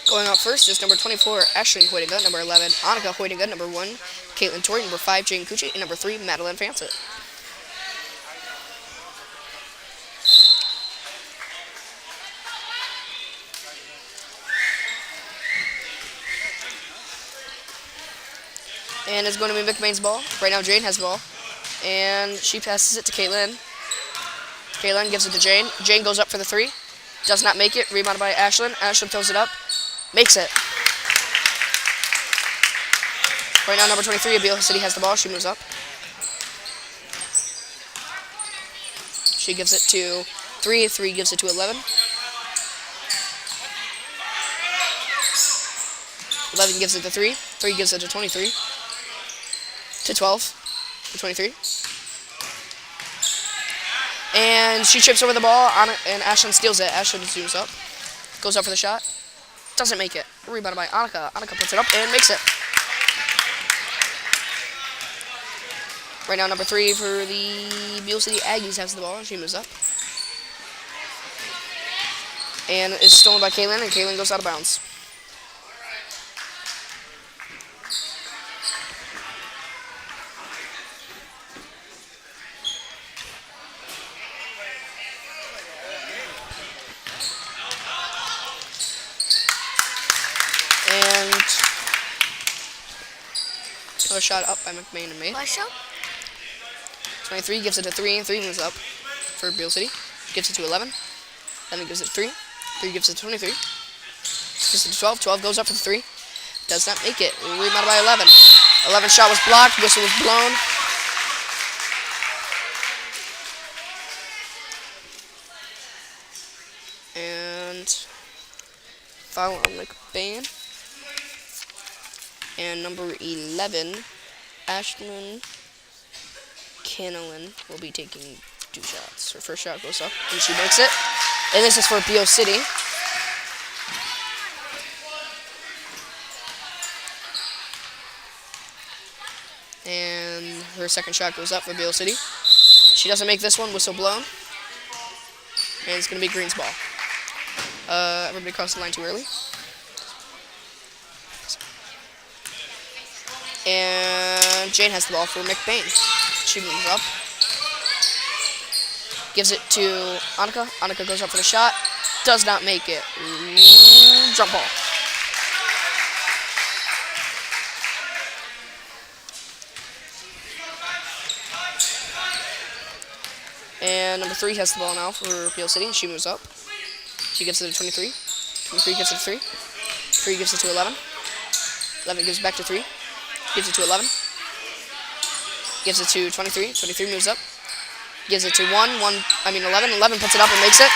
Going up first is number 24, Ashlyn Hoytinga, number 11, Annika Hoytinga, number 1, Caitlin Torrey, number 5, Jane Cucci, and number 3, Madeline Fansett. And it's going to be McBain's ball. Right now, Jane has the ball. And she passes it to Caitlin. Caitlin gives it to Jane. Jane goes up for the 3. Does not make it. Rebounded by Ashlyn. Ashlyn throws it up. Makes it. Right now, number 23, Beal City has the ball. She moves up. She gives it to 3. 3 gives it to 11. 11 gives it to 3. 3 gives it to 23. To 12. To 23. And she trips over the ball, and Ashlyn steals it. Ashlyn zooms up. Goes up for the shot. Doesn't make it. Rebounded by Annika. Annika puts it up and makes it. Right now, number 3 for the Beal City Aggies has the ball. She moves up. And it's stolen by Caitlin, and Caitlin goes out of bounds. And another shot up by McBain and May. 23 gives it to 3, and 3 moves up for Beal City. Gives it to 11. 11 gives it to 3. 3 gives it to 23. Gives it to 12. 12 goes up for the 3. Does not make it. Rebounded by 11. 11 shot was blocked. Whistle was blown. And foul on McBain. And number 11, Ashlyn Cannellan will be taking 2 shots. Her first shot goes up, and she makes it. And this is for Beal City. And her second shot goes up for Beal City. She doesn't make this one. Whistle blown. And it's going to be Green's ball. Everybody crossed the line too early. And Jane has the ball for McBain. She moves up. Gives it to Annika. Annika goes up for the shot. Does not make it. Jump ball. And number 3 has the ball now for Beal City. She moves up. She gives it to 23. 23 gives it to 3. 3 gives it to 11. 11 gives it back to 3. Gives it to 11. Gives it to 23. 23 moves up. Gives it to 11. 11 puts it up and makes it.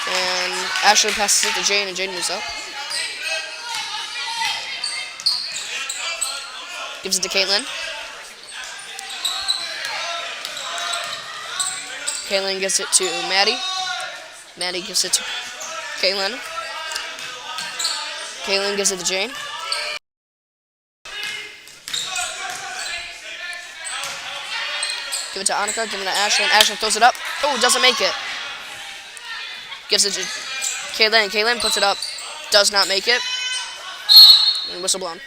And Ashlyn passes it to Jane, and Jane moves up. Gives it to Caitlin. Caitlin gives it to Maddie. Maddie gives it to Caitlin. Caitlin gives it to Jane. Give it to Annika. Give it to Ashlyn. Ashlyn throws it up. Oh, doesn't make it. Gives it to Caitlin. Caitlin puts it up. Does not make it. And whistle blown.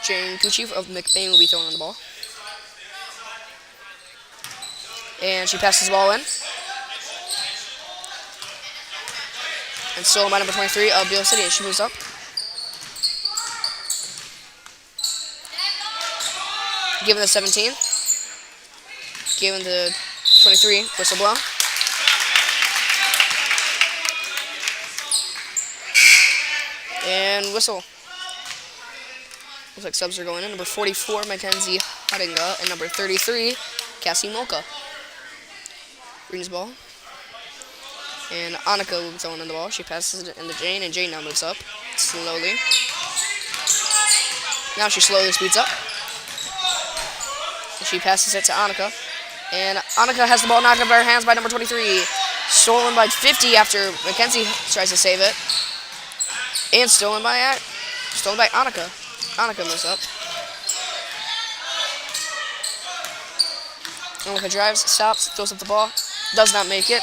Jane Cucci of McBain will be throwing on the ball. And she passes the ball in. And stolen by number 23 of Beal City, and she moves up. Given the 17. Given the 23. Whistle blown. And whistle. Looks like subs are going in. Number 44, Mackenzie Hoytinga, and number 33, Cassie Molka. Green's ball. And Annika will be throwing in the ball. She passes it into Jane, and Jane now moves up slowly. Now she slowly speeds up. She passes it to Annika. And Annika has the ball knocked out of her hands by number 23. Stolen by 50 after Mackenzie tries to save it. And stolen by Annika. Annika moves up. Anika drives, stops, throws up the ball. Does not make it.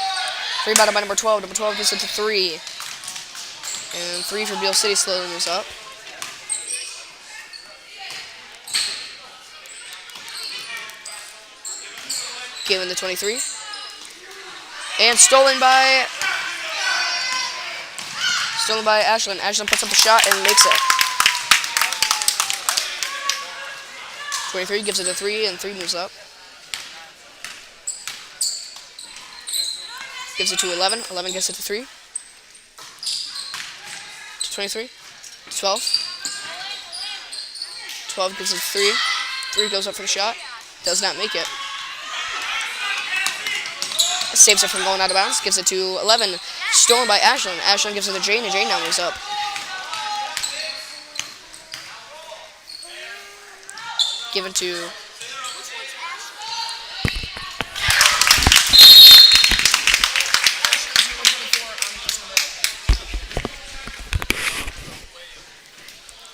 Rebounded by number 12. Number 12 gets it to 3. And 3 for Beal City slowly moves up. Given the 23. And stolen by Ashlyn. Ashlyn puts up the shot and makes it. 23 gives it a 3, and 3 moves up. Gives it to 11. 11 gets it to 3. To 23. 12. 12 gives it to 3. 3 goes up for the shot. Does not make it. Saves it from going out of bounds. Gives it to 11. Stolen by Ashlyn. Ashlyn gives it to Jane, and Jane now moves up. Given to...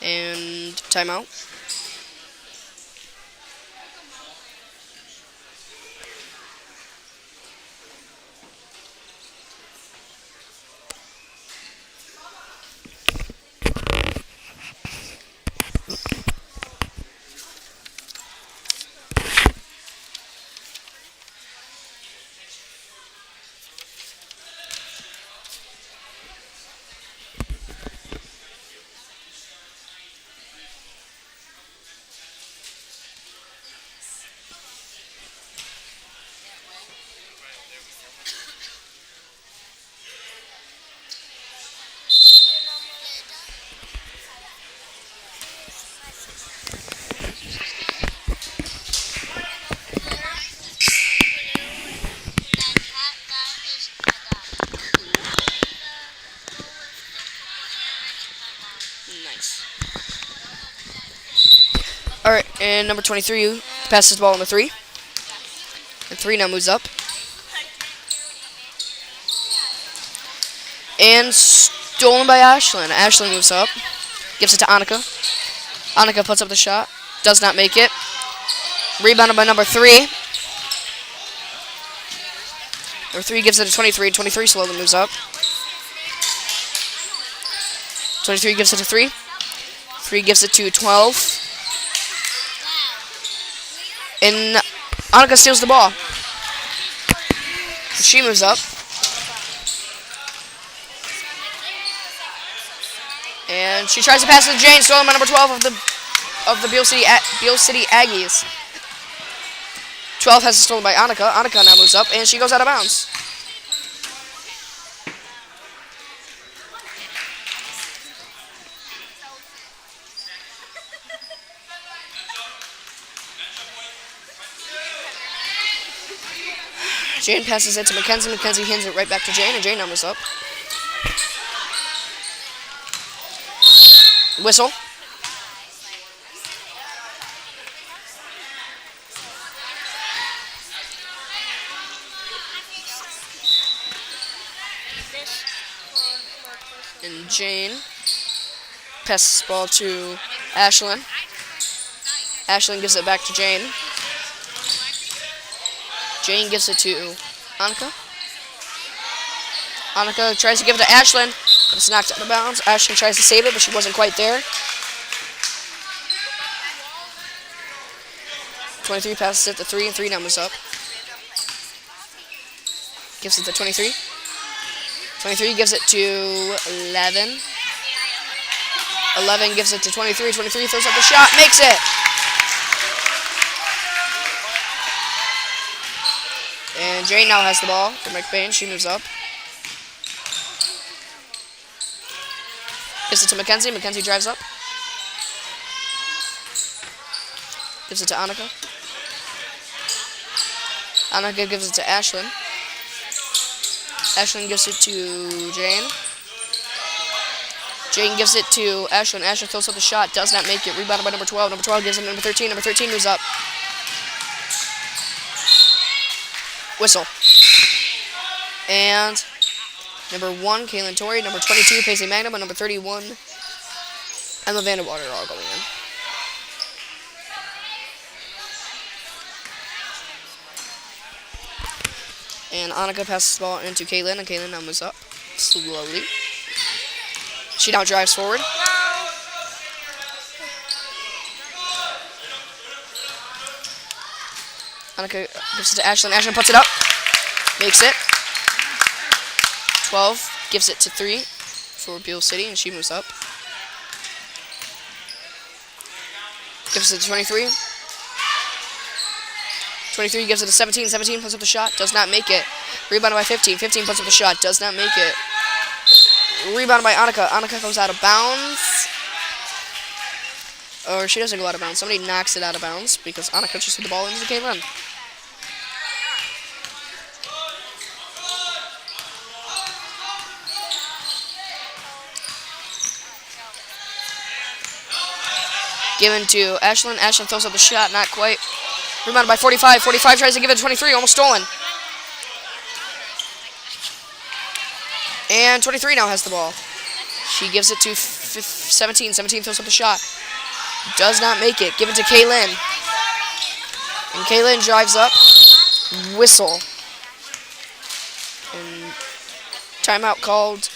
And timeout. Nice. Alright, and number 23 passes the ball on the 3. And 3 now moves up. And stolen by Ashlyn. Ashlyn moves up. Gives it to Annika. Annika puts up the shot. Does not make it. Rebounded by number 3. Number 3 gives it to 23. 23 slowly moves up. 23 gives it to 3. 3 gives it to 12. And Annika steals the ball. She moves up. And she tries to pass it to Jane, stolen by number 12 of the Beal City Aggies. 12 has it stolen by Annika. Annika now moves up, and she goes out of bounds. Jane passes it to Mackenzie. Mackenzie hands it right back to Jane, and Jane now moves up. Whistle. And Jane passes the ball to Ashlyn. Ashlyn gives it back to Jane. Jane gives it to Annika. Annika tries to give it to Ashlyn, but it's knocked out of bounds. Ashlyn tries to save it, but she wasn't quite there. 23 passes it to 3, and 3 now moves up. Gives it to 23. 23 gives it to 11. 11 gives it to 23. 23 throws up the shot, makes it! And Jane now has the ball for McBain. She moves up. Gives it to Mackenzie. Mackenzie drives up. Gives it to Annika. Annika gives it to Ashlyn. Ashlyn gives it to Jane. Jane gives it to Ashlyn. Ashlyn throws up the shot. Does not make it. Rebounded by number 12. Number 12 gives it to number 13. Number 13 moves up. Whistle. And number 1, Kaylin Torrey. Number 22, Paisley Magnum. And number 31, Emma Vanderwater are all going in. And Annika passes the ball into Caitlin, and Caitlin now moves up slowly. She now drives forward. Annika gives it to Ashlyn. Ashlyn puts it up. Makes it. 12 gives it to 3 for Beal City, and she moves up. Gives it to 23. 23 gives it to 17. 17 puts up the shot. Does not make it. Rebounded by 15. 15 puts up the shot. Does not make it. Rebounded by Annika. Annika goes out of bounds. Or she doesn't go out of bounds. Somebody knocks it out of bounds because Annika just hit the ball into Caitlin. Given to Ashlyn. Ashlyn throws up the shot. Not quite. Rebounded by 45. 45 tries to give it to 23. Almost stolen. And 23 now has the ball. She gives it to 17. 17 throws up the shot. Does not make it. Given to Kaylin. And Kaylin drives up. Whistle. And timeout called.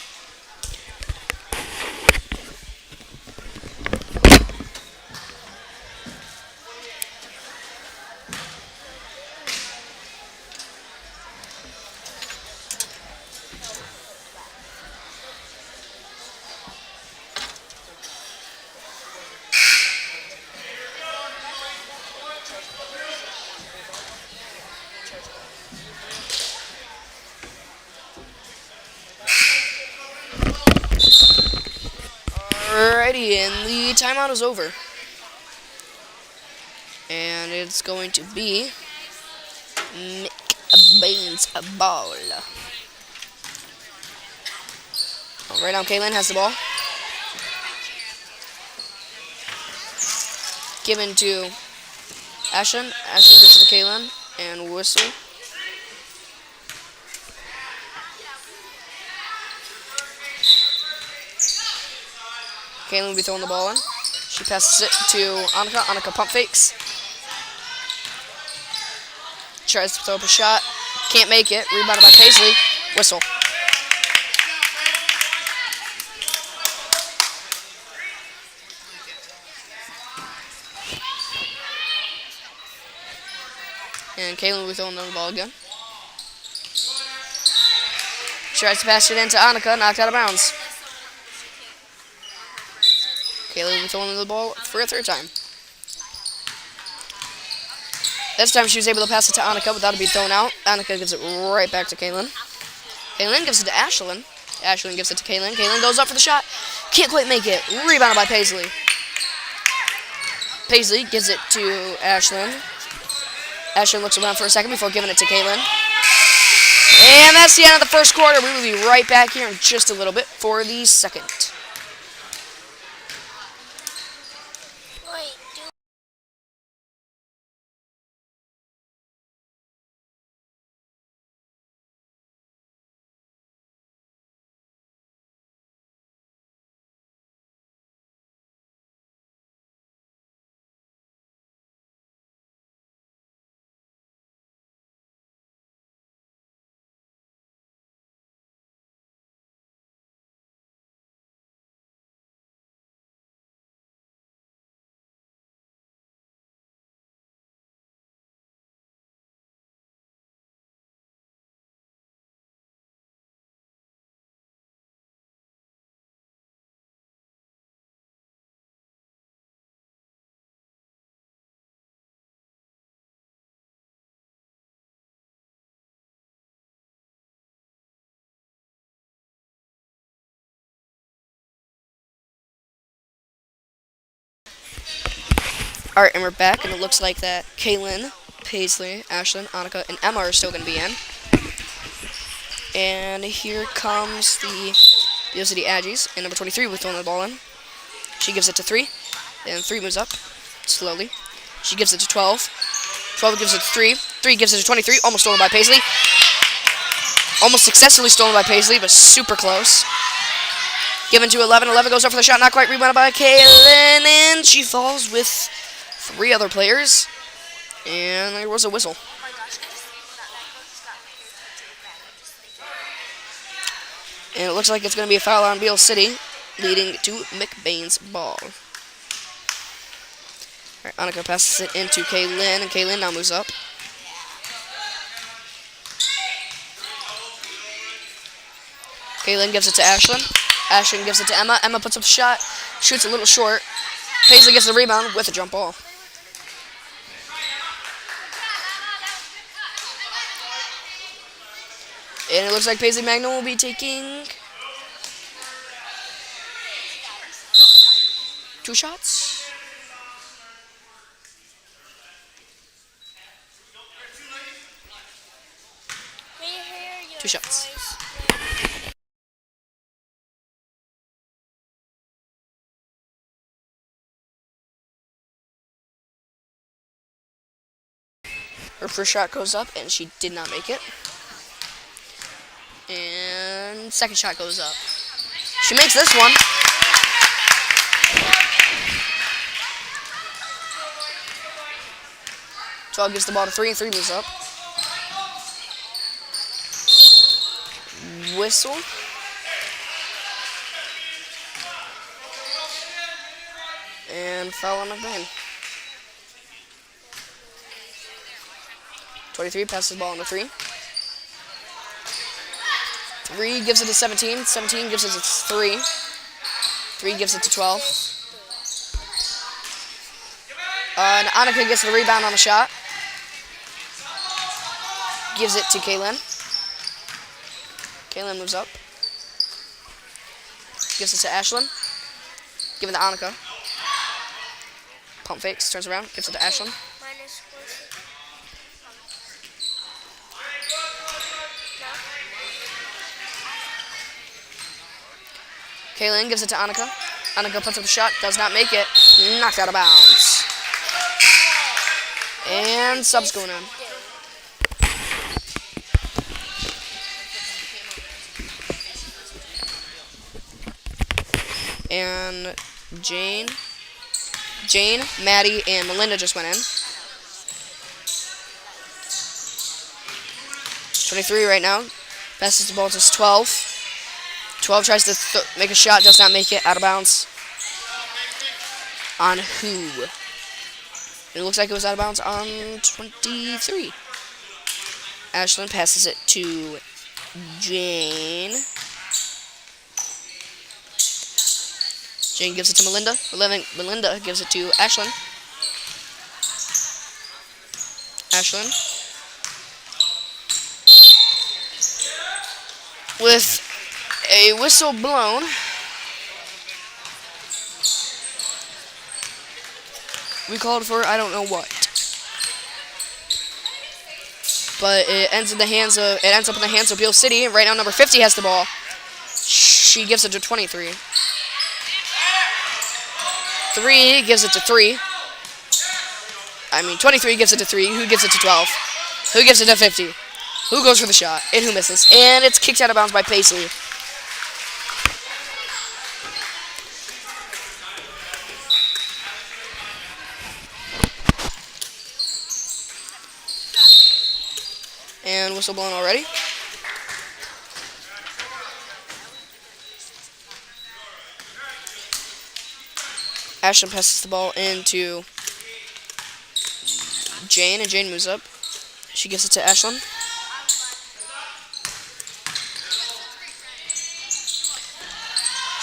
Alrighty, and the timeout is over. And it's going to be McBain's ball. Right now, Kaylin has the ball. Given to Ashlyn. Ashlyn gives it to Kaylin. And whistle. Kaylin will be throwing the ball in. She passes it to Annika. Annika pump fakes. Tries to throw up a shot. Can't make it. Rebounded by Paisley. Whistle. And Kaylin will be throwing the ball again. Tries to pass it into Annika. Knocked out of bounds. Kaylin will be throwing the ball for a third time. This time she was able to pass it to Annika without it being thrown out. Annika gives it right back to Kaylin. Kaylin gives it to Ashlyn. Ashlyn gives it to Kaylin. Kaylin goes up for the shot. Can't quite make it. Rebounded by Paisley. Paisley gives it to Ashlyn. Ashlyn looks around for a second before giving it to Kaylin. And that's the end of the first quarter. We will be right back here in just a little bit for the second. Alright, and we're back, and it looks like that Kaylin, Paisley, Ashlyn, Annika, and Emma are still going to be in. And here comes the Beal City Aggies, and number 23 with throwing the ball in. She gives it to 3, and 3 moves up slowly. She gives it to 12. 12 gives it to 3. 3 gives it to 23, almost stolen by Paisley. Almost successfully stolen by Paisley, but super close. Given to 11. 11 goes up for the shot, not quite. Rebounded by Kaylin, and she falls with 3 other players, and there was a whistle. And it looks like it's going to be a foul on Beal City, leading to McBain's ball. Alright, Annika passes it into Kaylin, and Kaylin now moves up. Kaylin gives it to Ashlyn. Ashlyn gives it to Emma. Emma puts up the shot, shoots a little short. Paisley gets the rebound with a jump ball. And it looks like Paisley Magno will be taking 2 shots. Two shots. Her first shot goes up, and she did not make it. And second shot goes up. She makes this one. So gives the ball to 3, and 3 moves up. Whistle. And foul on McBain. 23 passes the ball on to 3. 3 gives it to 17. 17 gives it to 3. 3 gives it to 12. And Annika gets the rebound on the shot. Gives it to Kaylin. Kaylin moves up. Gives it to Ashlyn. Give it to Annika. Pump fakes, turns around, gives it to Ashlyn. Kaylin gives it to Annika. Annika puts up a shot, does not make it. Knocked out of bounds. And subs going on. And Jane, Maddie, and Melinda just went in. 23 right now. Passes the ball to 12. 12 tries to make a shot, does not make it, out of bounds. On who? It looks like it was out of bounds on 23. Ashlyn passes it to Jane. Jane gives it to Melinda. Melinda gives it to Ashlyn. Ashlyn. With a whistle blown. We called for I don't know what. But it ends up in the hands of Beal City. Right now number 50 has the ball. She gives it to 23. 3 gives it to 3. 23 gives it to 3. Who gives it to 12? Who gives it to 50? Who goes for the shot? And who misses? And it's kicked out of bounds by Paisley. And whistle blown already. Ashlyn passes the ball into Jane, and Jane moves up. She gives it to Ashlyn.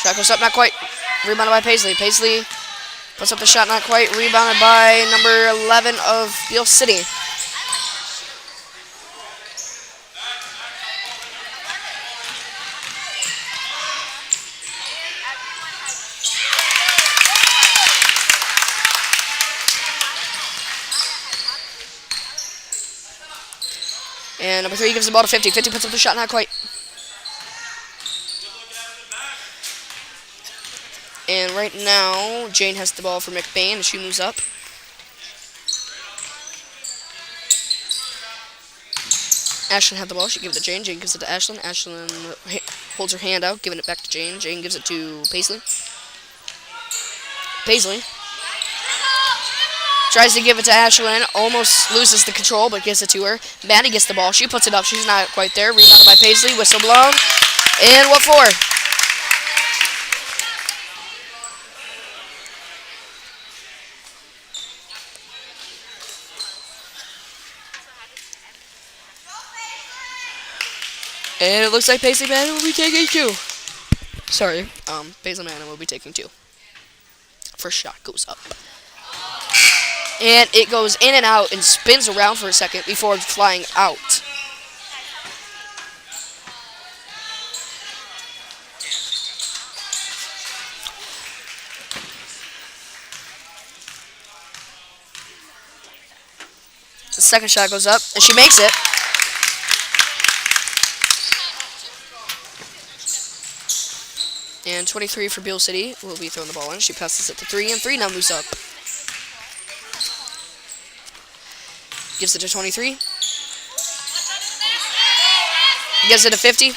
Shot goes up, not quite. Rebounded by Paisley. Paisley puts up the shot, not quite. Rebounded by number 11 of Beal City. And number 3 gives the ball to 50. 50 puts up the shot, not quite. And right now, Jane has the ball for McBain, and she moves up. Ashlyn had the ball. She gives it to Jane. Jane gives it to Ashlyn. Ashlyn holds her hand out, giving it back to Jane. Jane gives it to Paisley. Paisley tries to give it to Ashlyn, almost loses the control, but gives it to her. Maddie gets the ball. She puts it up. She's not quite there. Rebounded by Paisley. Whistle blown. And what for? And it looks like Paisley Manning will be taking 2. Sorry, Paisley Manning will be taking 2. First shot goes up. And it goes in and out and spins around for a second before flying out. The second shot goes up, and she makes it. And 23 for Beal City will be throwing the ball in. She passes it to 3, and 3 now moves up. Gives it to 23. Gives it to 50.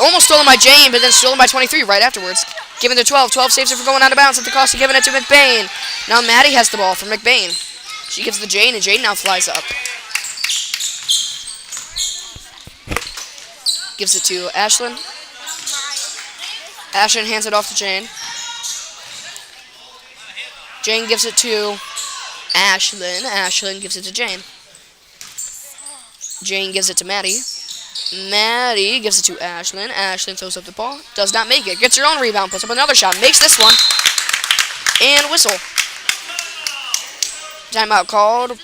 Almost stolen by Jane, but then stolen by 23 right afterwards. Given to 12. 12 saves it from going out of bounds at the cost of giving it to McBain. Now Maddie has the ball from McBain. She gives it to Jane, and Jane now flies up. Gives it to Ashlyn. Ashlyn hands it off to Jane. Jane gives it to Ashlyn. Ashlyn gives it to Jane. Jane gives it to Maddie. Maddie gives it to Ashlyn. Ashlyn throws up the ball. Does not make it. Gets her own rebound. Puts up another shot. Makes this one. And whistle. Timeout called.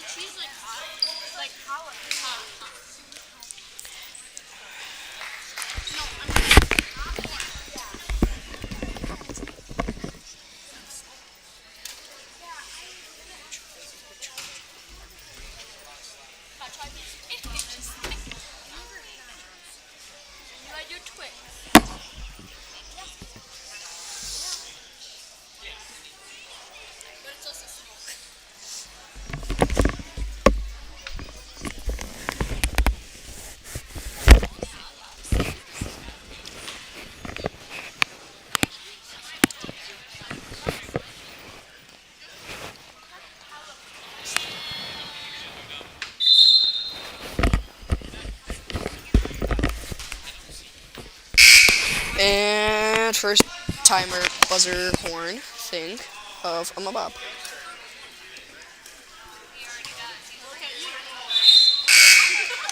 And first timer buzzer horn thing of a Bob.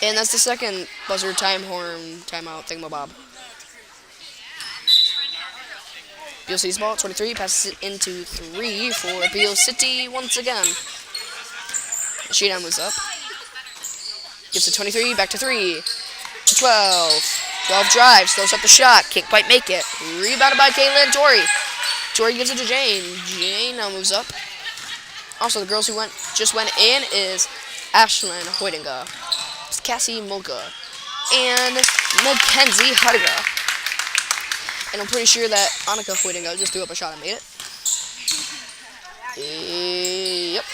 And that's the second buzzer time horn timeout thingamabob. Beal City's ball, 23, passes it into 3 for Beal City once again. She now moves up. Gives it 23, back to 3. To 12. 12 drives, throws up the shot, can't quite make it. Rebounded by Caitlin Tori. Tori gives it to Jane. Jane now moves up. Also, the girls who just went in is Ashlyn Hoytinga, Cassie Mulga, and Mackenzie Hardiga. And I'm pretty sure that Annika Hoytinga just threw up a shot and made it. Yep.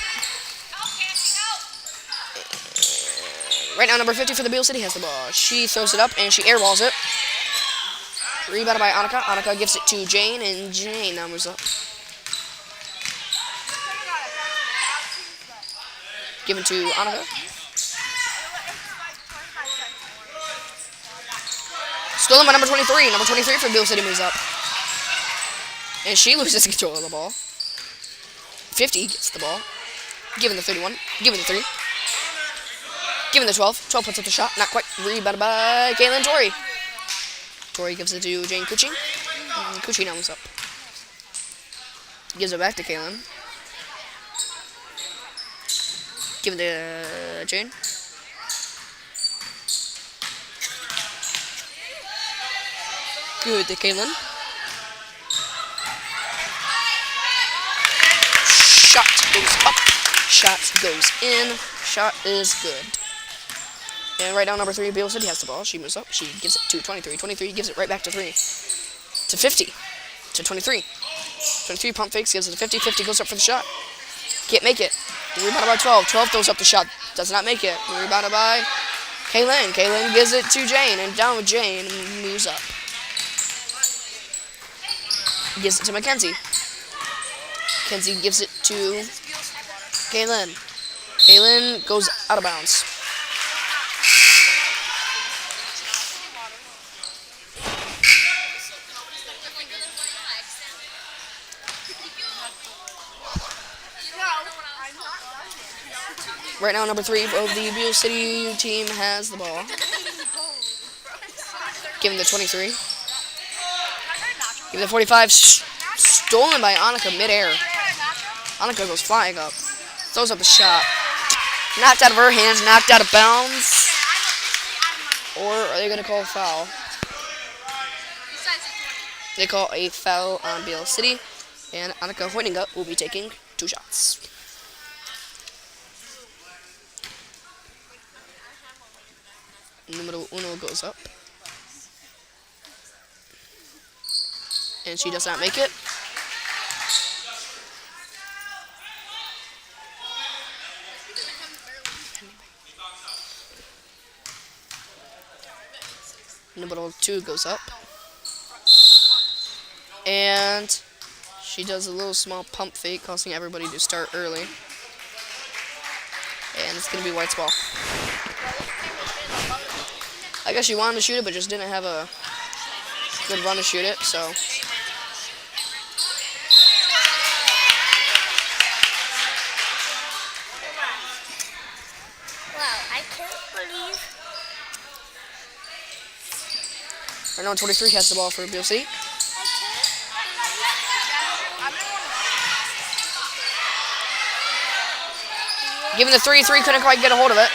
Right now, number 50 for the Beal City has the ball. She throws it up, and she airballs it. Rebounded by Annika. Annika gives it to Jane, and Jane now moves up. Given to Annika. Stolen by number 23. Number 23 for Beal City moves up. And she loses control of the ball. 50 gets the ball. Given the 31. Given the 3. Given the 12. 12 puts up the shot. Not quite. Rebounded by Caitlin Tori. Tori gives it to Jane Cucci. And Cucci now moves up. Gives it back to Caitlin. Give it to Jane. Good to Caitlin. Shot goes up. Shot goes in. Shot is good. And right now, number 3, Beal City has the ball. She moves up. She gives it to 23. 23 gives it right back to 3. To 50. To 23. 23 pump fakes. Gives it to 50. 50 goes up for the shot. Can't make it. Rebounded by 12. 12 throws up the shot. Does not make it. Rebounded by Kaylin. Kaylin gives it to Jane. And down with Jane. Moves up. Gives it to Mackenzie. Mackenzie gives it to Kaylin. Kaylin goes out of bounds. Right now, number 3 of the Beal City team has the ball. Giving the 23. Giving the 45. Stolen by Annika midair. Annika goes flying up. Throws up the shot. Knocked out of her hands. Knocked out of bounds. Or are they going to call a foul? They call a foul on Beal City. And Annika Hoininga will be taking 2 shots. Numero uno goes up. And she does not make it. Number 2 goes up. And she does a little small pump fake, causing everybody to start early. And it's going to be White's ball. I guess she wanted to shoot it, but just didn't have a good run to shoot it, so. Wow, I can't believe. Right now, 23 has the ball for Beal City. Giving the 3-3, couldn't quite get a hold of it.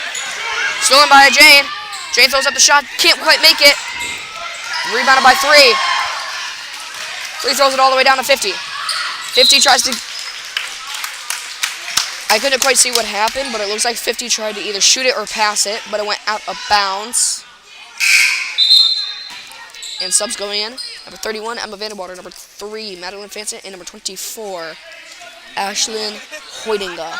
Stolen by Jane. Jane throws up the shot, can't quite make it. Rebounded by 3. 3 throws it all the way down to 50. 50 tries to... I couldn't quite see what happened, but it looks like 50 tried to either shoot it or pass it, but it went out of bounds. And subs going in. Number 31, Emma Vanderwater. Number 3, Madeline Fanson. And number 24, Ashlyn Hoininga.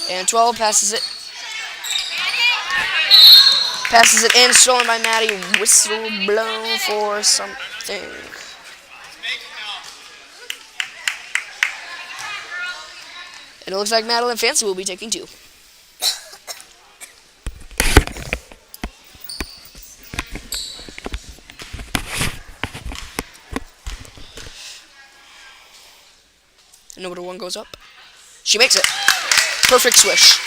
And 12 passes it. Passes it in, stolen by Maddie. Whistle blown for something. And it looks like Madeline Fancy will be taking 2. And number 1 goes up. She makes it. Perfect swish.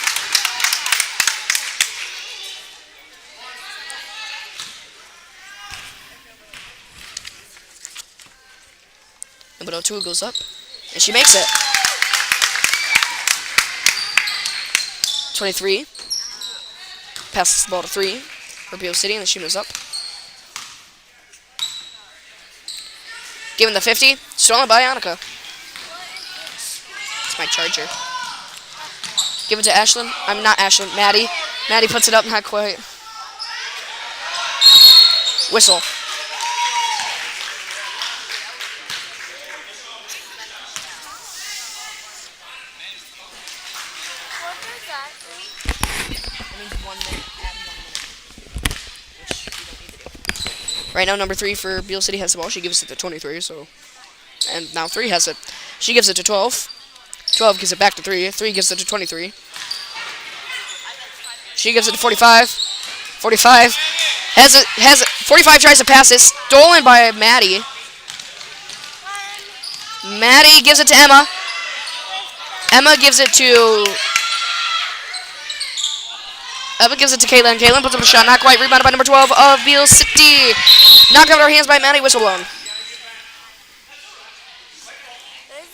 Number 2 goes up. And she makes it. 23. Passes the ball to 3 for Beal City, and then she moves up. Given the 50. Stolen by Annika. It's my charger. Give it to Ashlyn. I'm not Ashlyn. Maddie. Maddie puts it up, not quite. Whistle. What does that mean? That means 1 minute. Add 1 minute. Which you don't need to do. Right now, number 3 for Beal City has the ball. She gives it to 23, so. And now 3 has it. She gives it to 12. 12 gives it back to 3. 3 gives it to 23. She gives it to 45. 45 has it. 45 tries to pass it. Stolen by Maddie. Maddie gives it to Emma. Emma gives it to Caitlin. Caitlin puts up a shot. Not quite. Rebounded by number 12 of Beal City. Knocked out of her hands by Maddie. Whistle blown. Is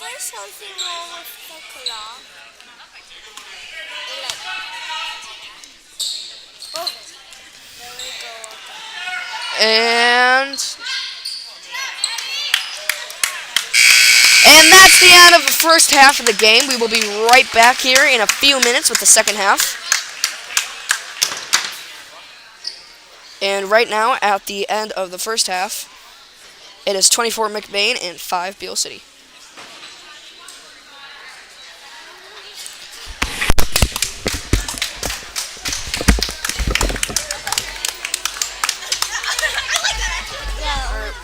there something wrong with the clock? Oh, there we go. And that's the end of the first half of the game. We will be right back here in a few minutes with the second half. And right now, at the end of the first half, it is 24 McBain and 5 Beal City.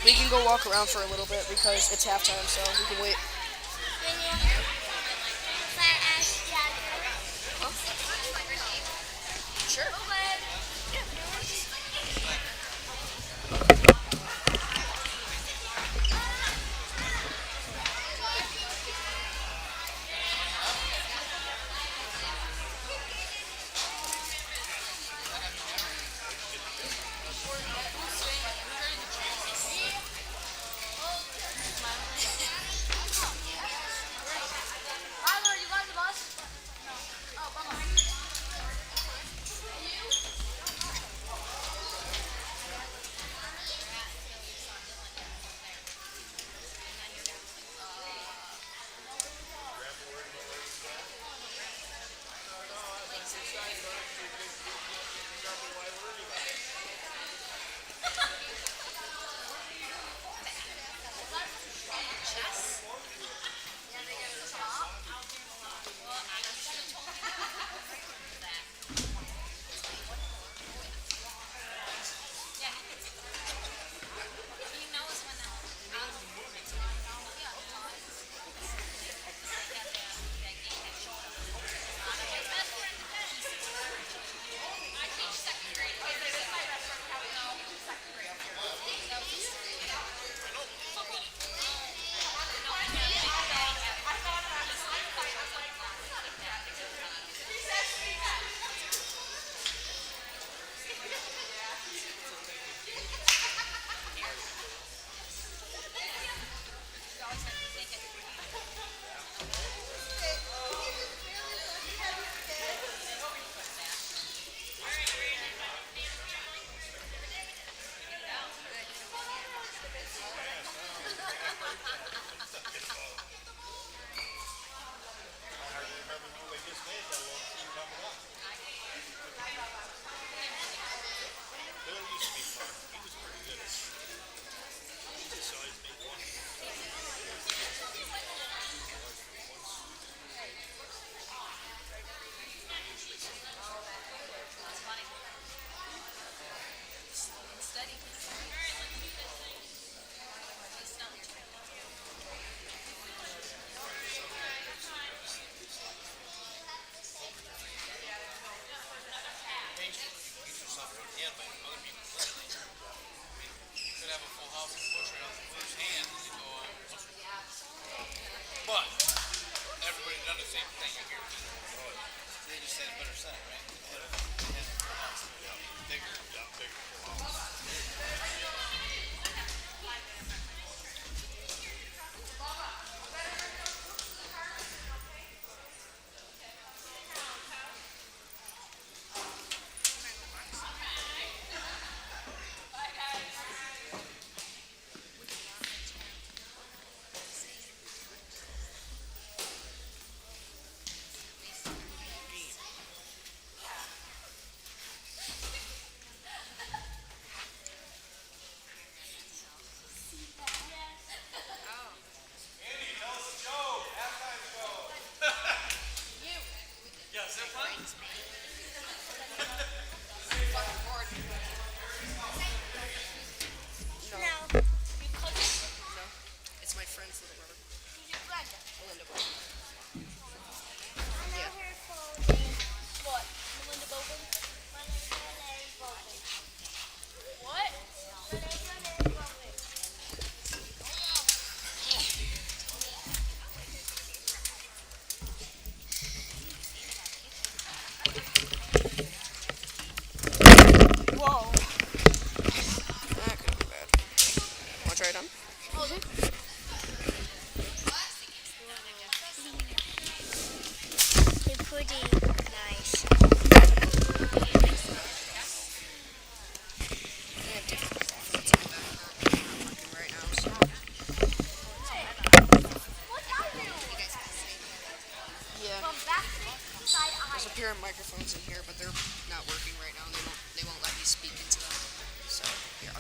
We can go walk around for a little bit because it's halftime, so we can wait. Sure.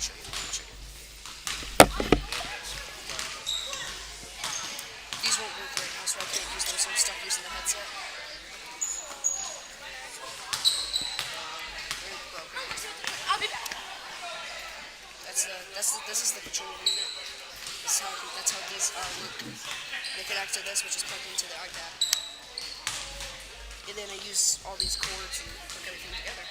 show you. These won't work right now, so I can't use them, so I'm stuck using the headset. They're broken. I'll be back. This is the control unit. That's how these work. They connect to this, which is plugged into the iPad. And then I use all these cords and hook everything together.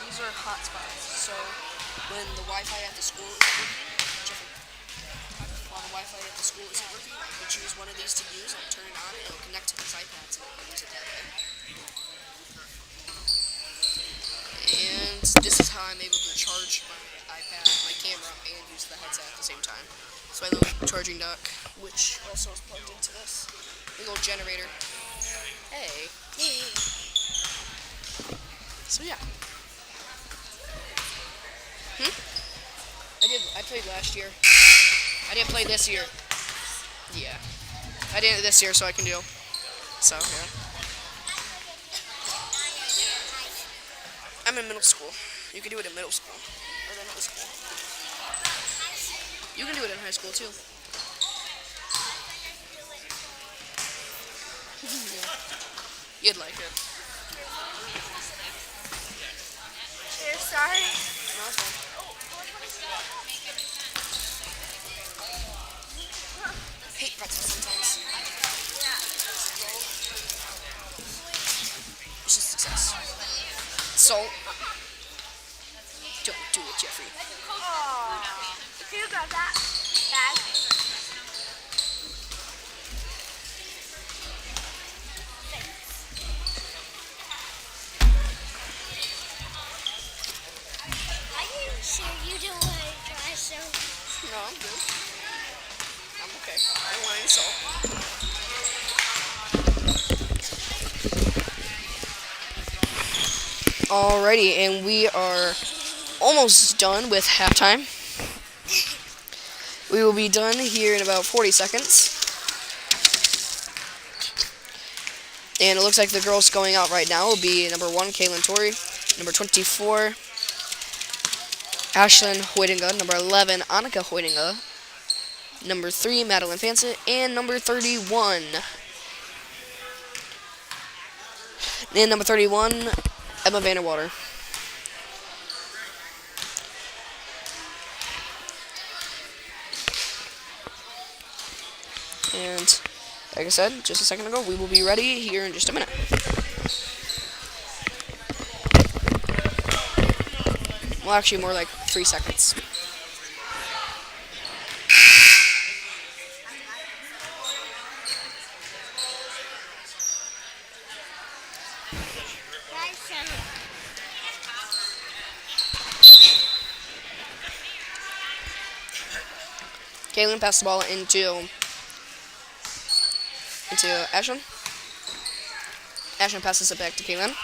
These are hotspots. So when the Wi-Fi at the school isn't working, while the Wi-Fi at the school isn't working, I can choose one of these to use and turn it on, and it'll connect to these iPads and I'll use it that way. And this is how I'm able to charge my iPad, my camera, and use the headset at the same time. So my little charging dock, which also is plugged into this little generator. Hey. So yeah. I played last year. I didn't play this year. Yeah. I did it this year, so I can do. So yeah. I'm in middle school. You can do it in middle school. Or in middle school. You can do it in high school too. Yeah. You'd like it. You're sorry. No, it's fine. I hate pretzels sometimes. It's just success. Salt. Don't do it, Jeffrey. Oh, can you grab that bag? Are you sure you don't want to try some? No, I'm good. I'm okay. I don't want any salt. Alrighty, and we are almost done with halftime. We will be done here in about 40 seconds. And it looks like the girls going out right now will be number 1, Kaylin Torrey, number 24, Ashlyn Hoydinga, number 11, Annika Hoydinga, number 3, Madeline Fansett, and number 31. And number 31, Emma Vanderwater. And like I said just a second ago, we will be ready here in just a minute. Well, actually more like 3 seconds. Kaylin passed the ball into Ashlyn. Ashlyn passes it back to Kaylin.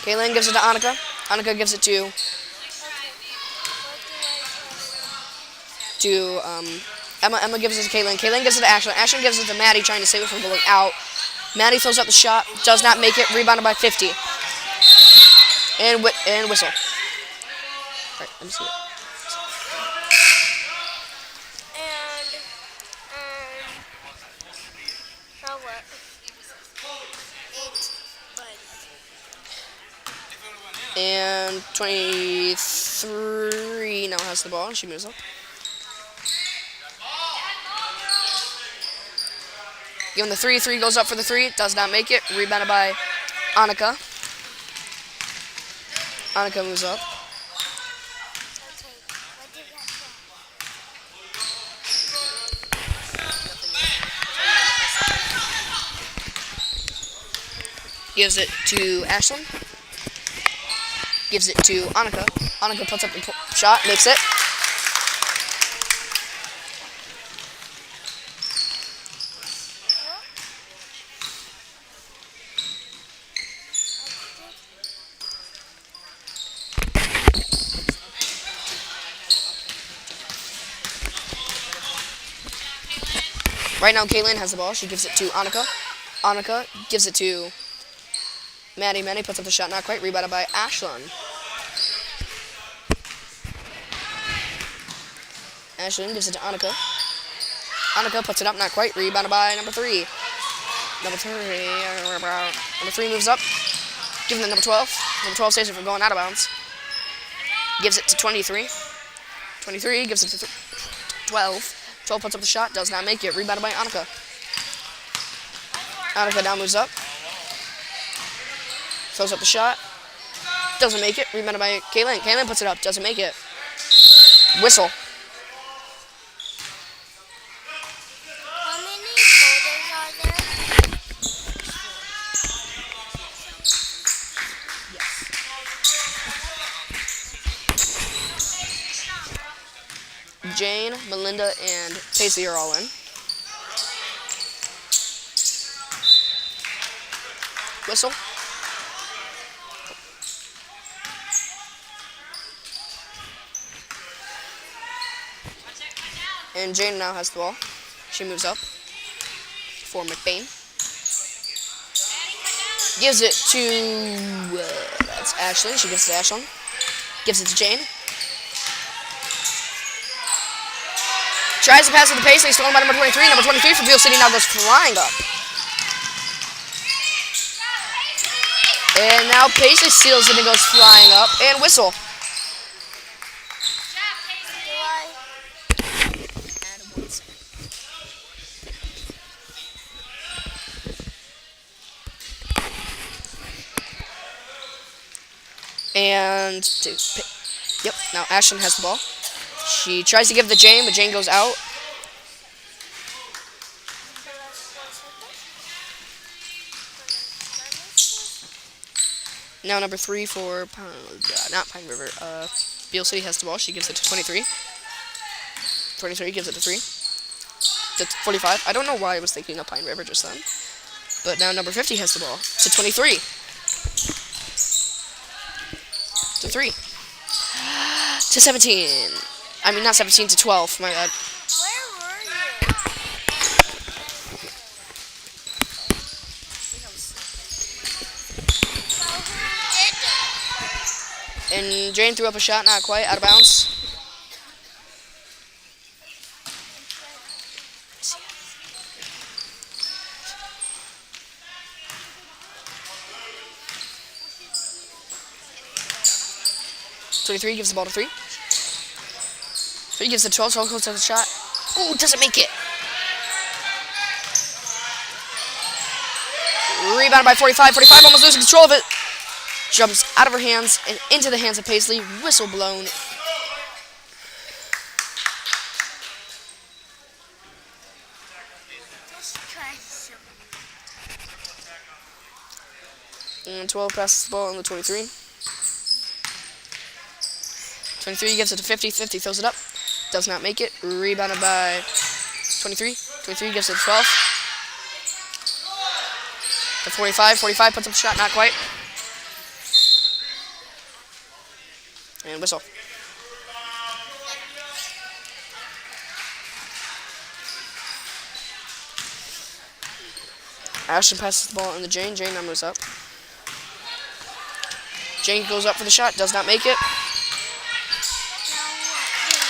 Kaylin gives it to Annika. Annika gives it to Emma. Emma gives it to Kaylin. Kaylin gives it to Ashlyn. Ashlyn gives it to Maddie, trying to save it from going out. Maddie throws up the shot, does not make it. Rebounded by 50. And whistle. All right, let me see it. Now what? And 23 now has the ball, and she moves up. Given the 3, 3 goes up for the 3, does not make it. Rebounded by Annika. Annika moves up. Gives it to Ashlyn. Gives it to Annika. Annika puts up the shot, makes it. Right now, Kaylin has the ball. She gives it to Annika. Annika gives it to Maddie. Maddie puts up the shot, not quite. Rebounded by Ashlyn. Ashlyn gives it to Annika. Annika puts it up, not quite. Rebounded by number 3. Number 3 moves up. Giving it to number 12. Number 12 saves it from going out of bounds. Gives it to 23. 23 gives it to 12. 12 puts up the shot, does not make it. Rebounded by Annika. Annika now moves up. Throws up the shot. Doesn't make it. Rebounded by Kaylin. Kaylin puts it up, doesn't make it. Whistle. How many folders are there? Jane, Melinda, and Paisley are all in. Whistle. And Jane now has the ball. She moves up for McBain. Gives it to, that's Ashlyn. She gives it to Ashlyn. Gives it to Jane. Tries to pass it to Paisley, stolen by number 23. Number 23 for Beal City now goes flying up. And now Paisley steals it and goes flying up. And whistle. And, yep, now Ashlyn has the ball. She tries to give it to Jane, but Jane goes out. Now number 3 for, not Pine River, Beal City has the ball. She gives it to 23. 23 gives it to 3. To 45. I don't know why I was thinking of Pine River just then. But now number 50 has the ball. To 23. To 3. To 17. I mean, not 17, to 12. My bad. Where were you? So who did it? And Jane threw up a shot, not quite, out of bounds. .23 gives the ball to 3. 3 gives it to 12. 12 goes to the shot. Ooh, doesn't make it. Rebounded by 45. 45 almost losing control of it. Jumps out of her hands and into the hands of Paisley. Whistle blown. And 12 passes the ball on the 23. 23 gives it to 50. 50 throws it up. Does not make it. Rebounded by 23. 23 gives it to 12. To 45. 45 puts up the shot. Not quite. And whistle. Ashton passes the ball on to Jane. Jane now moves up. Jane goes up for the shot. Does not make it.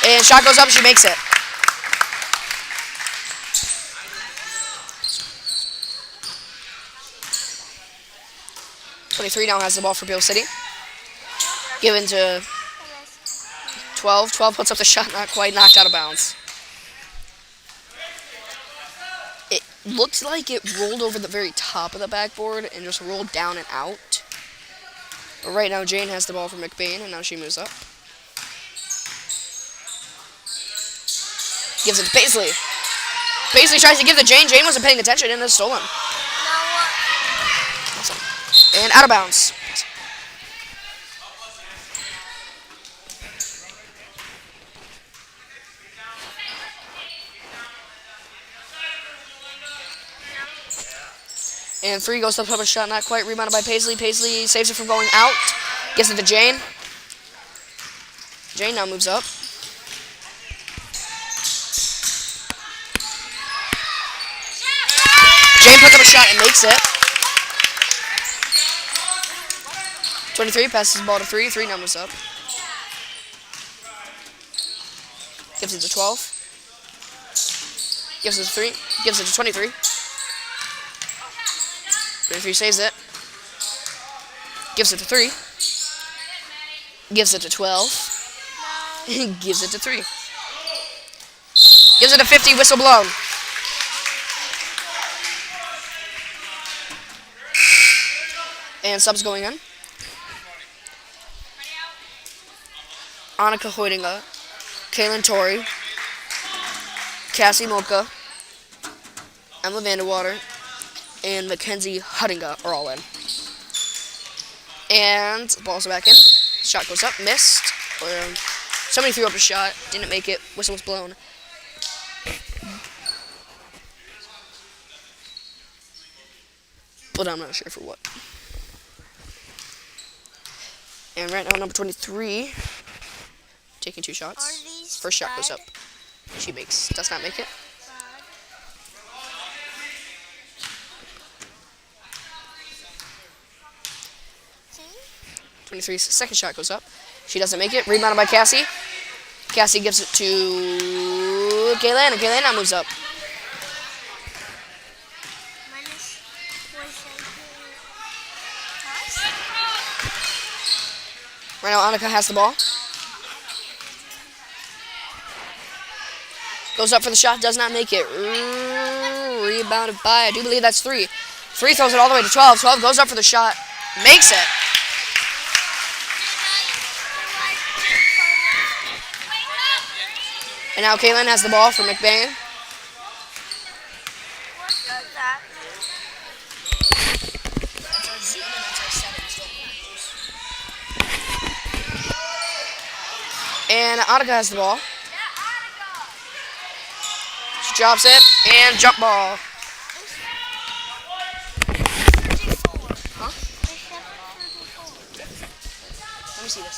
And shot goes up, she makes it. .23 now has the ball for Beal City. Given to 12. 12 puts up the shot, not quite, knocked out of bounds. It looked like it rolled over the very top of the backboard and just rolled down and out. But right now, Jane has the ball for McBain, and now she moves up. Gives it to Paisley. Paisley tries to give to Jane. Jane wasn't paying attention and is stolen. Awesome. And out of bounds. And 3 goes to the public shot, not quite. Rebounded by Paisley. Paisley saves it from going out. Gives it to Jane. Jane now moves up. Jane puts up a shot and makes it. 23 passes the ball to 3. 3 numbers up. Gives it to 12. Gives it to 3. Gives it to 23. 23 saves it. Gives it to 3. Gives it to 12. Gives it to 3. Gives it to 50. Whistle blown. And subs going in. Annika Hoytinga, Kaylin Torrey, Cassie Mocha, Emma Vanderwater, and Mackenzie Huttinga are all in. And the ball's back in. Shot goes up, missed. Somebody threw up a shot, didn't make it. Whistle was blown. But I'm not sure for what. And right now, number 23, taking 2 shots. First shot goes up. She does not make it. 23's second shot goes up. She doesn't make it. Rebounded by Cassie. Cassie gives it to Kaylin, and Kaylin now moves up. Right now, Annika has the ball. Goes up for the shot, does not make it. Rebounded by, I do believe that's 3. 3 throws it all the way to 12. 12 goes up for the shot, makes it. And now Kaylin has the ball for McBain. And Annika has the ball. She drops it, and jump ball. Huh? Let me see this.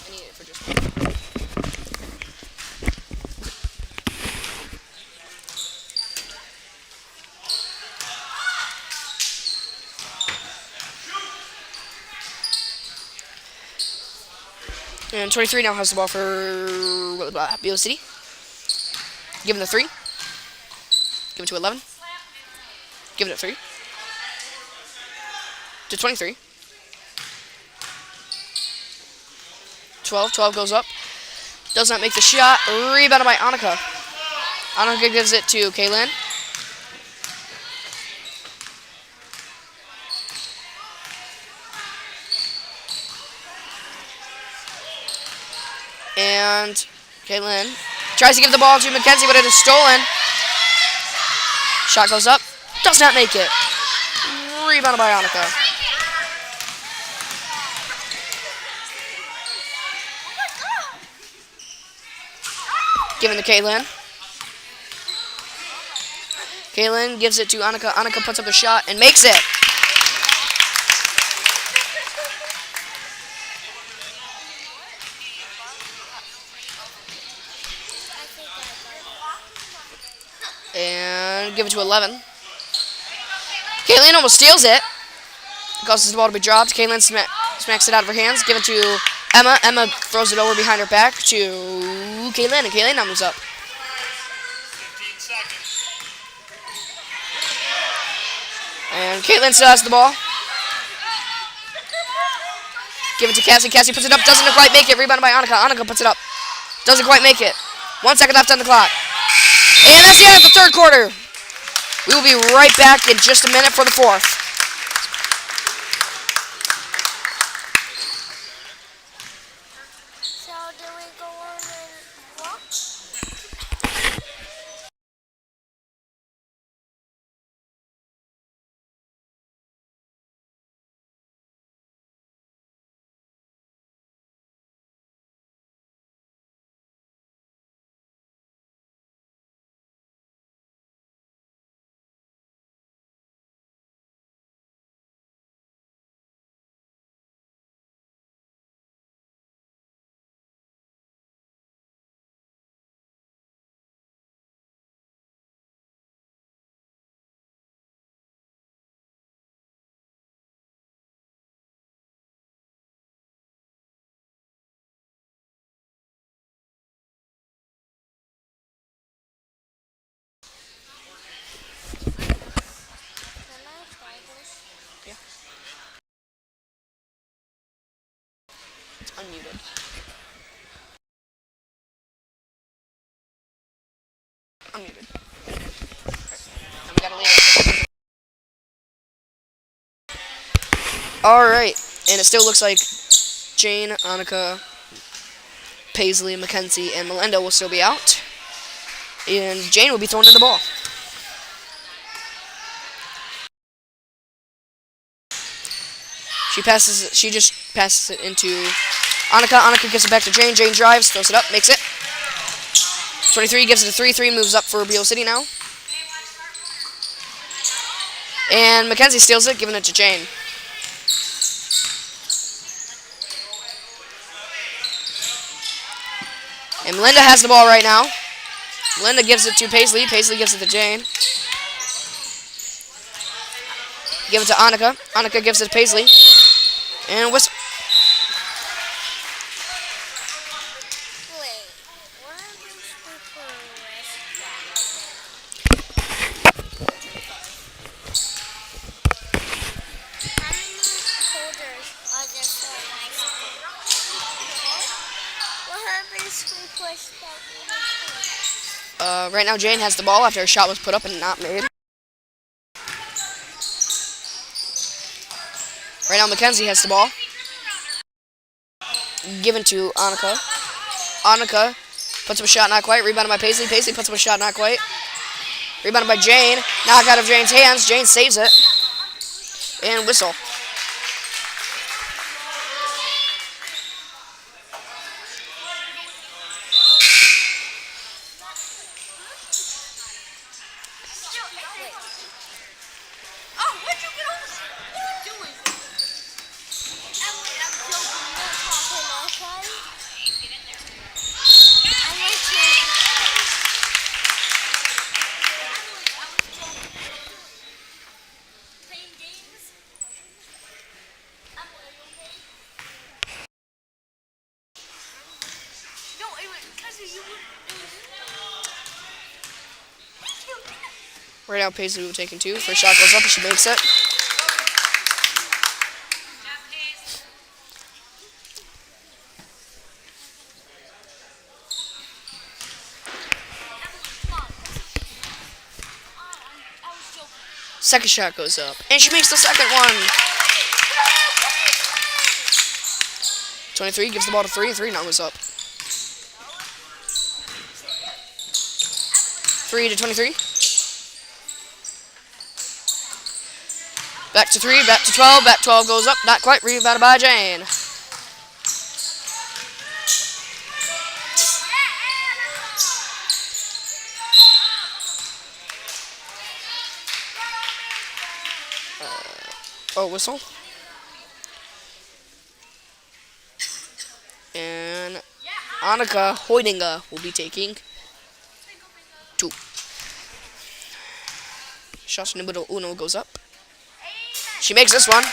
I need it for just one. And 23 now has the ball for Beal City. Give him the 3. Give it to 11. Give it a 3. To 23. 12. 12 goes up. Does not make the shot. Rebounded by Annika. Annika gives it to Kaylin. And Kaylin tries to give the ball to Mackenzie, but it is stolen. Shot goes up. Does not make it. Rebounded by Annika. Given to Kaylin. Kaylin gives it to Annika. Annika puts up the shot and makes it. And give it to 11. Kaylin almost steals it. Causes the ball to be dropped. Kaylin smacks it out of her hands. Give it to Emma. Emma throws it over behind her back to Kaylin. And Kaylin now moves up. 15 seconds. And Kaylin still has the ball. Give it to Cassie. Cassie puts it up. Doesn't quite make it. Rebounded by Annika. Annika puts it up. Doesn't quite make it. 1 second left on the clock. And that's the end of the third quarter. We will be right back in just a minute for the fourth. unmuted. Unmuted. And we gotta leave it. Alright, and it still looks like Jane, Annika, Paisley, Mackenzie, and Melinda will still be out. And Jane will be throwing in the ball. She just passes it into Annika. Annika gives it back to Jane. Jane drives, throws it up, makes it. 23 gives it a 3-3, moves up for Beal City now. And Mackenzie steals it, giving it to Jane. And Melinda has the ball right now. Melinda gives it to Paisley. Paisley gives it to Jane. Give it to Annika. Annika gives it to Paisley. And whistle. Wait, what are these people How many holders are there for ice cream? What happens if we push that? Right now Jane has the ball after a shot was put up and not made. Right now Mackenzie has the ball. Given to Annika. Annika puts up a shot, not quite. Rebounded by Paisley. Paisley puts up a shot, not quite. Rebounded by Jane. Knock out of Jane's hands. Jane saves it. And whistle. Oh, where'd you go? What are you doing? I'm joking. You're talking, okay? I'm like playing games. Are you okay? No, it was because you were. Right now Paisley will taking 2. First shot goes up and she makes it. Second shot goes up. And she makes the second one. 23 gives the ball to 3. 3 now goes up. 3 to 23. Back to 3, back to 12. Back 12 goes up. Not quite. Rebounded by Jane. Whistle. And Annika Hoydinga will be taking 2. Shot numero uno goes up. She makes this one.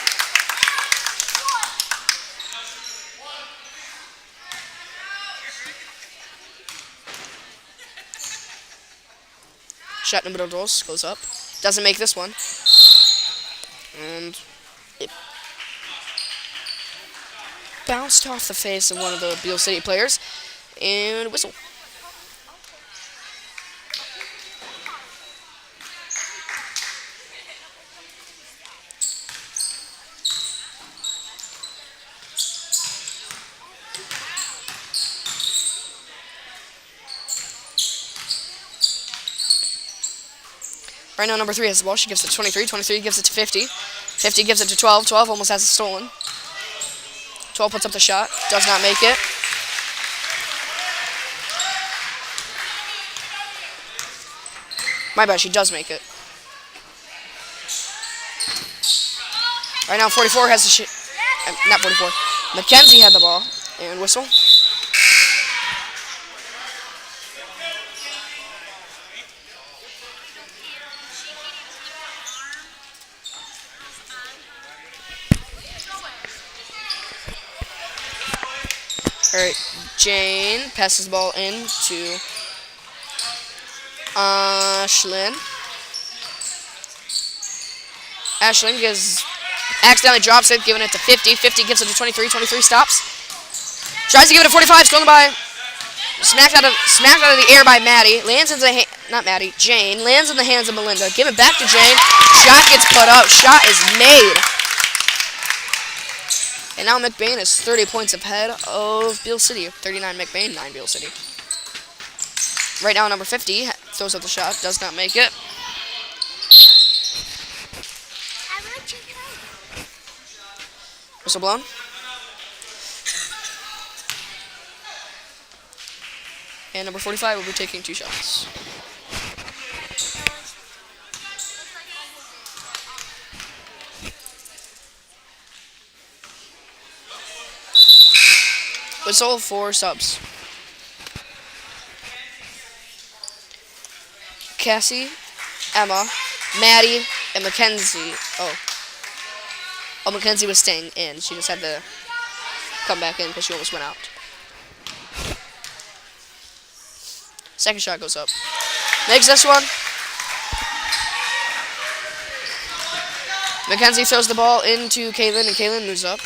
Shot numero dos goes up. Doesn't make this one. And it bounced off the face of one of the Beal City players. And whistle. Right now, number 3 has the ball. She gives it to 23. 23 gives it to 50. 50 gives it to 12. 12 almost has it stolen. 12 puts up the shot. Does not make it. My bad, she does make it. Right now, 44 has the shit. Not 44. Mackenzie had the ball. And whistle. Alright, Jane passes the ball in to Ashlyn. Ashlyn accidentally drops it, giving it to 50. 50 gives it to 23. 23 stops. Tries to give it a 45. Stolen by. Smacked out of the air by Maddie. Lands in the not Maddie. Jane lands in the hands of Melinda. Give it back to Jane. Shot gets put up. Shot is made. And now McBain is 30 points ahead of Beal City. 39 McBain, 9 Beal City. Right now, number 50 throws up the shot. Does not make it. Whistle blown. And number 45 will be taking 2 shots. Whistle for subs. Cassie, Emma, Maddie, and Mackenzie. Oh, Mackenzie was staying in. She just had to come back in because she almost went out. Second shot goes up. Makes this one. Mackenzie throws the ball into Kaylin, and Kaylin moves up.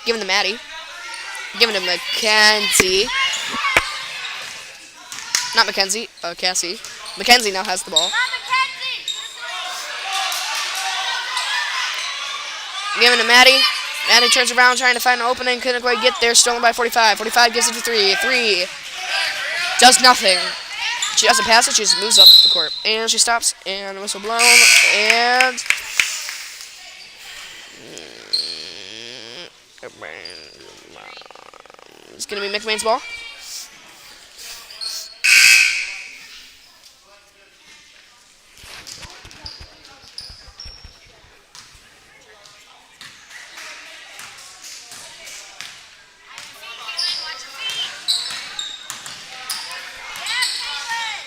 Giving to Maddie. Giving to Mackenzie. Not Mackenzie, Cassie. Mackenzie now has the ball. Giving to Maddie. Maddie turns around trying to find an opening. Couldn't quite get there. Stolen by 45. 45 gives it to 3. 3 does nothing. She doesn't pass it. She just moves up the court. And she stops. And whistle blown. And it's going to be McMahon's ball.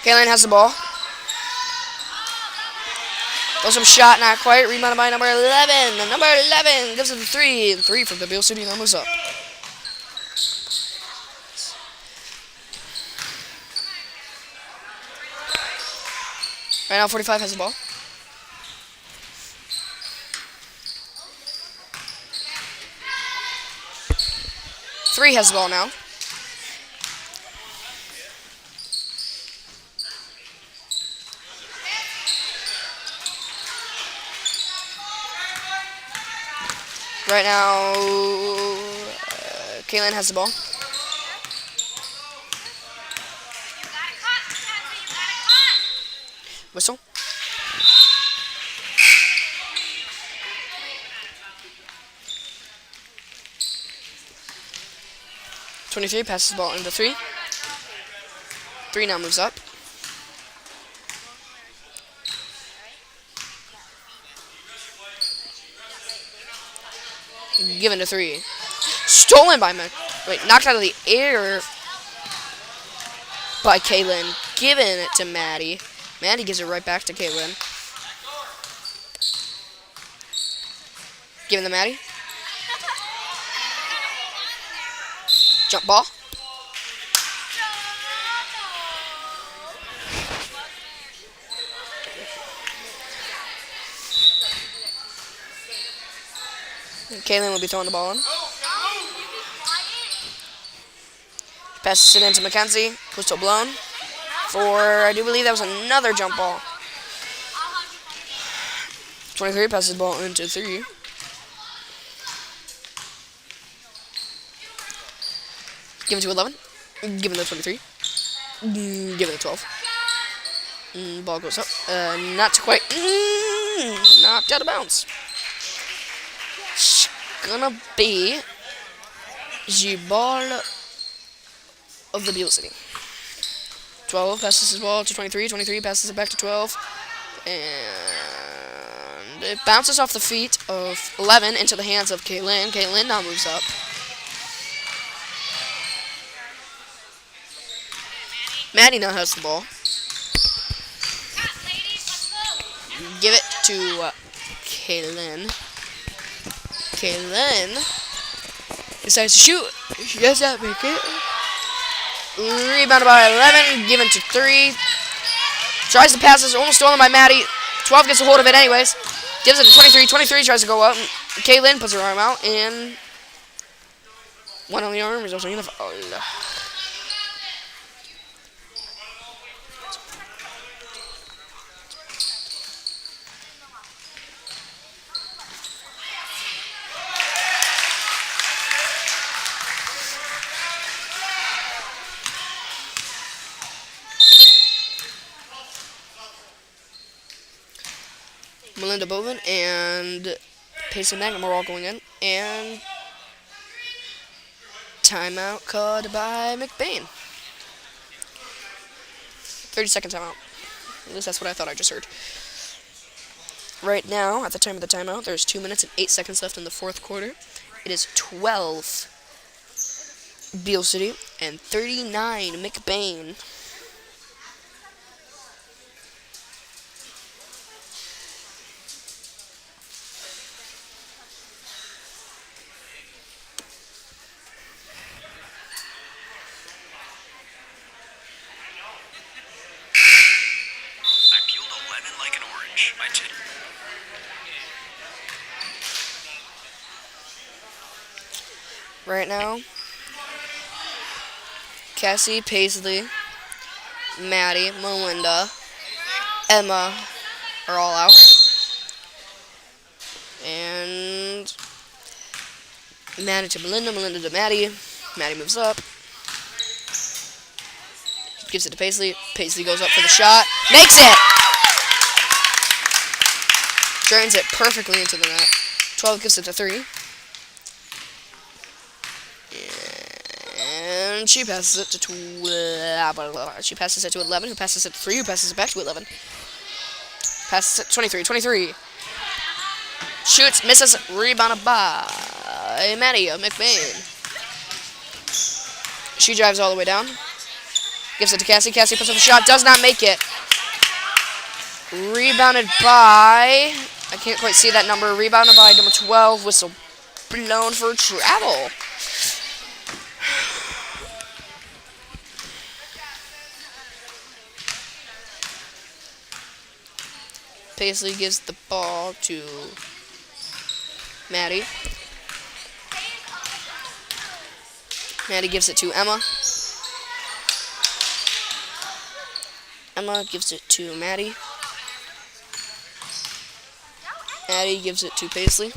Kaylin has the ball. Throws some shot, not quite. Rebounded by number 11. And number 11 gives it a 3. And 3 from the Beal City now moves up. Right now, 45 has the ball. Three has the ball now. Right now, Kaylin has the ball. Whistle. .23 passes the ball into 3. 3 now moves up. Given to 3. Stolen by knocked out of the air by Kaylin. Given it to Maddie. Maddie gives it right back to Kaylin. Given to Maddie. Jump ball. Kaylin will be throwing the ball in. Passes it into Mackenzie. Whistle blown. I do believe that was another jump ball. 23 passes the ball into 3. Give it to 11. Give it to 23. Give it to 12. Ball goes up. Not quite. Knocked out of bounds. It's gonna be the ball of the Beal City. 12 passes his ball to 23. 23 passes it back to 12. And it bounces off the feet of 11 into the hands of Kaylin. Kaylin now moves up. Maddie now has the ball. Give it to Kaylin. Kaylin decides to shoot. She does not make it. Rebounded by 11. Given to 3. Tries to pass this, almost stolen by Maddie. 12 gets a hold of it anyways. Gives it to 23. 23 tries to go up. Caitlin puts her arm out, and one on the arm resulting in a foul. Melinda Bowman and Payson Magnum are all going in. And timeout called by McBain. 30-second timeout. At least that's what I thought I just heard. Right now, at the time of the timeout, there's 2 minutes and 8 seconds left in the fourth quarter. It is 12 Beal City and 39 McBain. Right now, Cassie, Paisley, Maddie, Melinda, Emma are all out. And Maddie to Melinda, Melinda to Maddie. Maddie moves up. Gives it to Paisley. Paisley goes up for the shot. Makes it! Drains it perfectly into the net. 12 gives it to 3. And she passes it to 12. She passes it to 11. Who passes it to 3? Who passes it back to 11? Passes it to 23. 23. Shoots, misses, rebounded by Maddie of McBain. She drives all the way down. Gives it to Cassie. Cassie puts up a shot. Does not make it. Rebounded by... I can't quite see that number. Rebounded by number 12. Whistle blown for travel. Paisley gives the ball to Maddie. Maddie gives it to Emma. Emma gives it to Maddie. Maddie gives it to Paisley.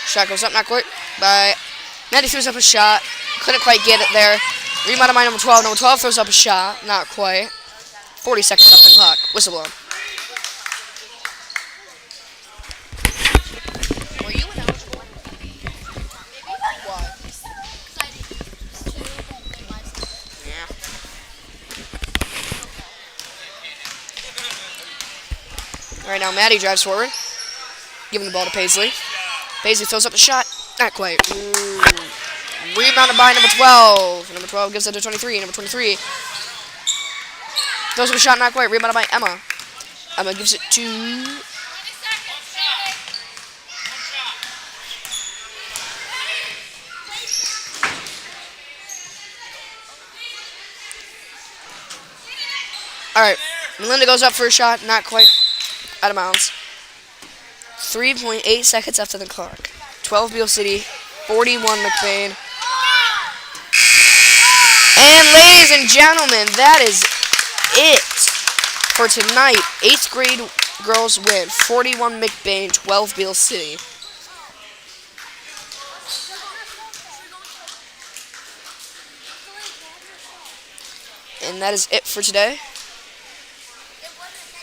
Shot goes up, not quite. By Maddie throws up a shot. Couldn't quite get it there. Rebound by number 12. Number 12 throws up a shot. Not quite. 40 seconds left on the clock. Whistle blown. Were you ineligible? Why? Yeah. Right now, Maddie drives forward. Giving the ball to Paisley. Paisley throws up a shot. Not quite. Ooh. Rebounded by number 12. Number 12 gives it to 23. Number 23 throws up a shot. Not quite. Rebounded by Emma. Emma gives it to... Alright. Melinda goes up for a shot. Not quite. Out of bounds. 3.8 seconds after the clock. 12 Beal City, 41 McBain. And ladies and gentlemen, that is it for tonight. 8th grade girls win. 41 McBain, 12 Beal City. And that is it for today.